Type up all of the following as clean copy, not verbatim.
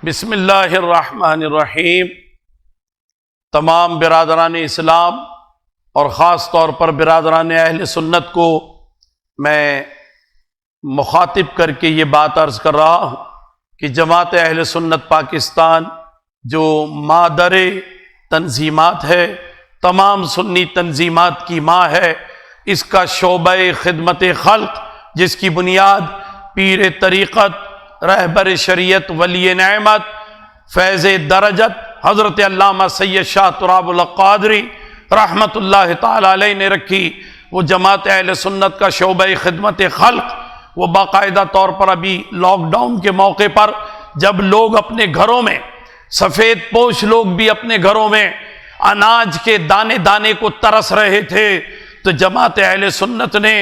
بسم اللہ الرحمن الرحیم۔ تمام برادران اسلام اور خاص طور پر برادران اہل سنت کو میں مخاطب کر کے یہ بات عرض کر رہا ہوں کہ جماعت اہل سنت پاکستان جو مادر تنظیمات ہے، تمام سنی تنظیمات کی ماں ہے، اس کا شعبہ خدمت خلق جس کی بنیاد پیر طریقت، رہبر شریعت، ولی نعمت، فیض درجت حضرت علامہ سید شاہ قادری رحمت اللہ تعالی علیہ نے رکھی، وہ جماعت اہل سنت کا شعبہ خدمت خلق وہ باقاعدہ طور پر ابھی لاک ڈاؤن کے موقع پر جب لوگ اپنے گھروں میں، سفید پوش لوگ بھی اپنے گھروں میں اناج کے دانے دانے کو ترس رہے تھے، تو جماعت اہل سنت نے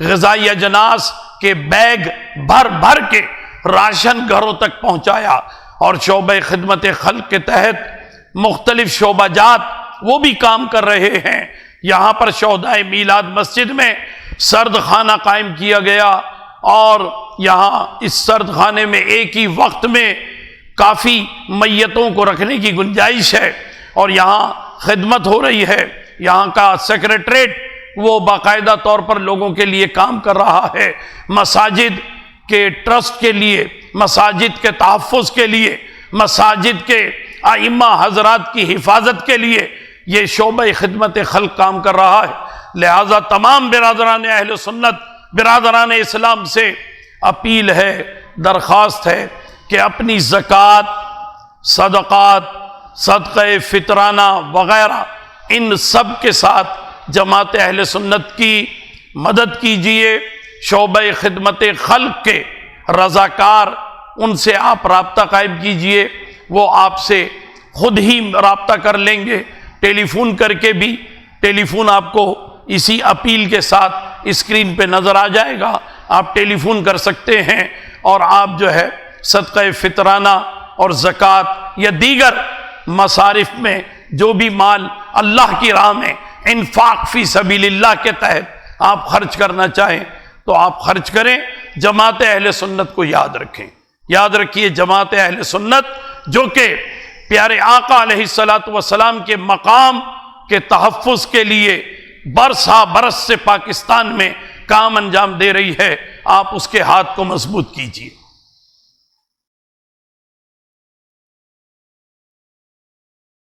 غذائی اجناس کے بیگ بھر بھر کے راشن گھروں تک پہنچایا، اور شعبہ خدمت خلق کے تحت مختلف شعبہ جات وہ بھی کام کر رہے ہیں۔ یہاں پر شہدائے میلاد مسجد میں سرد خانہ قائم کیا گیا، اور یہاں اس سرد خانے میں ایک ہی وقت میں کافی میتوں کو رکھنے کی گنجائش ہے، اور یہاں خدمت ہو رہی ہے۔ یہاں کا سیکریٹریٹ وہ باقاعدہ طور پر لوگوں کے لیے کام کر رہا ہے، مساجد کے ٹرسٹ کے لیے، مساجد کے تحفظ کے لیے، مساجد کے ائمہ حضرات کی حفاظت کے لیے یہ شعبہ خدمت خلق کام کر رہا ہے۔ لہذا تمام برادران اہل سنت، برادران اسلام سے اپیل ہے، درخواست ہے کہ اپنی زکوٰۃ، صدقات، صدقہ فطرانہ وغیرہ ان سب کے ساتھ جماعت اہل سنت کی مدد کیجیے۔ شعبہ خدمت خلق کے رضاکار، ان سے آپ رابطہ قائم کیجئے، وہ آپ سے خود ہی رابطہ کر لیں گے، ٹیلی فون کر کے بھی۔ ٹیلی فون آپ کو اسی اپیل کے ساتھ اسکرین پہ نظر آ جائے گا، آپ ٹیلی فون کر سکتے ہیں، اور آپ جو ہے صدقہ فطرانہ اور زکوٰۃ یا دیگر مصارف میں جو بھی مال اللہ کی راہ میں انفاق فی سبیل اللہ کے تحت آپ خرچ کرنا چاہیں تو آپ خرچ کریں۔ جماعت اہل سنت کو یاد رکھیں، یاد رکھیے جماعت اہل سنت جو کہ پیارے آقا علیہ الصلوۃ والسلام کے مقام کے تحفظ کے لیے برسا برس سے پاکستان میں کام انجام دے رہی ہے، آپ اس کے ہاتھ کو مضبوط کیجیے۔